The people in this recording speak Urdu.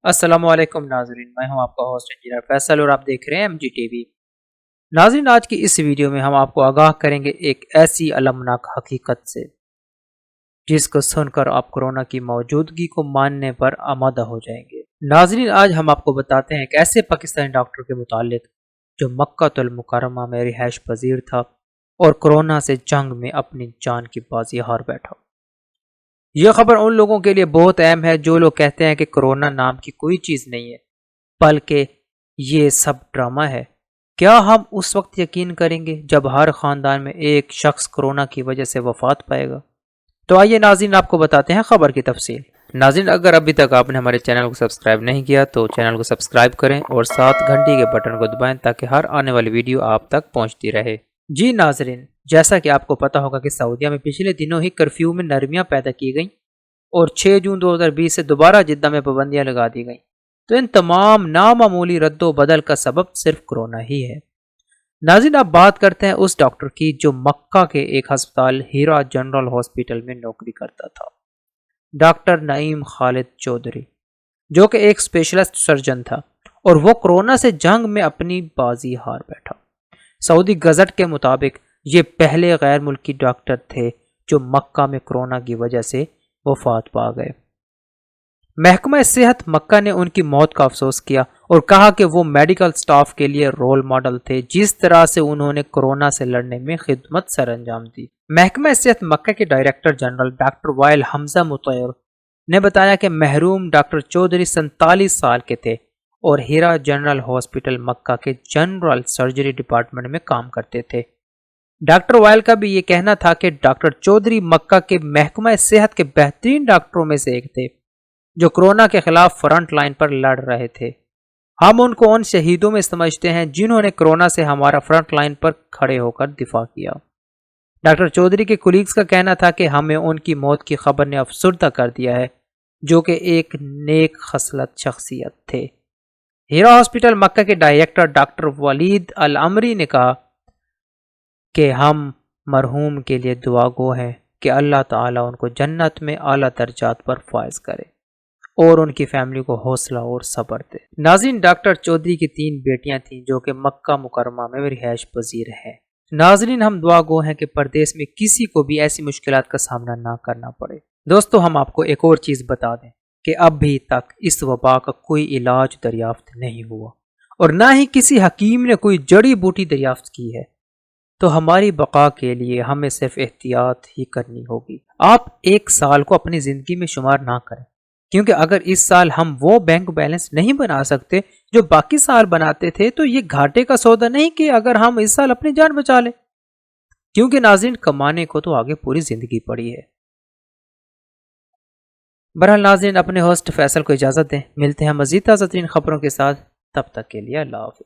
السلام علیکم ناظرین، میں ہوں آپ کا ہوسٹ انجینئر فیصل اور آپ دیکھ رہے ہیں ایم جی ٹی وی۔ ناظرین، آج کی اس ویڈیو میں ہم آپ کو آگاہ کریں گے ایک ایسی المناک حقیقت سے جس کو سن کر آپ کرونا کی موجودگی کو ماننے پر آمادہ ہو جائیں گے۔ ناظرین، آج ہم آپ کو بتاتے ہیں ایک ایسے پاکستانی ڈاکٹر کے متعلق جو مکہ المکرمہ میں رہائش پذیر تھا اور کرونا سے جنگ میں اپنی جان کی بازی ہار بیٹھا۔ یہ خبر ان لوگوں کے لیے بہت اہم ہے جو لوگ کہتے ہیں کہ کرونا نام کی کوئی چیز نہیں ہے بلکہ یہ سب ڈرامہ ہے۔ کیا ہم اس وقت یقین کریں گے جب ہر خاندان میں ایک شخص کرونا کی وجہ سے وفات پائے گا؟ تو آئیے ناظرین، آپ کو بتاتے ہیں خبر کی تفصیل۔ ناظرین، اگر ابھی تک آپ نے ہمارے چینل کو سبسکرائب نہیں کیا تو چینل کو سبسکرائب کریں اور ساتھ گھنٹی کے بٹن کو دبائیں تاکہ ہر آنے والی ویڈیو آپ تک پہنچتی رہے۔ جی ناظرین، جیسا کہ آپ کو پتا ہوگا کہ سعودیہ میں پچھلے دنوں ہی کرفیو میں نرمیاں پیدا کی گئیں اور 6 جون 2020 سے دوبارہ جدہ میں پابندیاں لگا دی گئیں، تو ان تمام نامعمولی رد و بدل کا سبب صرف کرونا ہی ہے۔ ناظرین، اب بات کرتے ہیں اس ڈاکٹر کی جو مکہ کے ایک ہسپتال ہیرا جنرل ہاسپٹل میں نوکری کرتا تھا، ڈاکٹر نعیم خالد چودھری، جو کہ ایک اسپیشلسٹ سرجن تھا اور وہ کرونا سے جنگ میں اپنی بازی ہار بیٹھا۔ سعودی گزٹ کے مطابق یہ پہلے غیر ملکی ڈاکٹر تھے جو مکہ میں کرونا کی وجہ سے وفات پا گئے۔ محکمہ صحت مکہ نے ان کی موت کا افسوس کیا اور کہا کہ وہ میڈیکل سٹاف کے لیے رول ماڈل تھے جس طرح سے انہوں نے کرونا سے لڑنے میں خدمت سر انجام دی۔ محکمہ صحت مکہ کے ڈائریکٹر جنرل ڈاکٹر وائل حمزہ مطیر نے بتایا کہ مرحوم ڈاکٹر چودھری 47 سال کے تھے اور ہیرا جنرل ہاسپٹل مکہ کے جنرل سرجری ڈپارٹمنٹ میں کام کرتے تھے۔ ڈاکٹر وائل کا بھی یہ کہنا تھا کہ ڈاکٹر چودھری مکہ کے محکمہ صحت کے بہترین ڈاکٹروں میں سے ایک تھے جو کرونا کے خلاف فرنٹ لائن پر لڑ رہے تھے۔ ہم ان کو ان شہیدوں میں سمجھتے ہیں جنہوں نے کرونا سے ہمارا فرنٹ لائن پر کھڑے ہو کر دفاع کیا۔ ڈاکٹر چودھری کے کولیگز کا کہنا تھا کہ ہمیں ان کی موت کی خبر نے افسردہ کر دیا ہے، جو کہ ایک نیک خصلت شخصیت تھے۔ ہیرا ہاسپٹل مکہ کے ڈائریکٹر ڈاکٹر ولید العمری نے کہا کہ ہم مرحوم کے لیے دعا گو ہیں کہ اللہ تعالیٰ ان کو جنت میں اعلیٰ درجات پر فائز کرے اور ان کی فیملی کو حوصلہ اور صبر دے۔ ناظرین، ڈاکٹر چودھری کی 3 بیٹیاں تھیں جو کہ مکہ مکرمہ میں رہائش پذیر ہیں۔ ناظرین، ہم دعا گو ہیں کہ پردیس میں کسی کو بھی ایسی مشکلات کا سامنا نہ کرنا پڑے۔ دوستو، ہم آپ کو ایک اور چیز بتا دیں کہ اب بھی تک اس وبا کا کوئی علاج دریافت نہیں ہوا اور نہ ہی کسی حکیم نے کوئی جڑی بوٹی دریافت کی ہے، تو ہماری بقا کے لیے ہمیں صرف احتیاط ہی کرنی ہوگی۔ آپ ایک سال کو اپنی زندگی میں شمار نہ کریں، کیونکہ اگر اس سال ہم وہ بینک بیلنس نہیں بنا سکتے جو باقی سال بناتے تھے تو یہ گھاٹے کا سودا نہیں کہ اگر ہم اس سال اپنی جان بچا لیں، کیونکہ ناظرین، کمانے کو تو آگے پوری زندگی پڑی ہے۔ بہرحال ناظرین، اپنے ہوسٹ فیصل کو اجازت دیں، ملتے ہیں مزید تازہ ترین خبروں کے ساتھ، تب تک کے لیے اللہ حافظ۔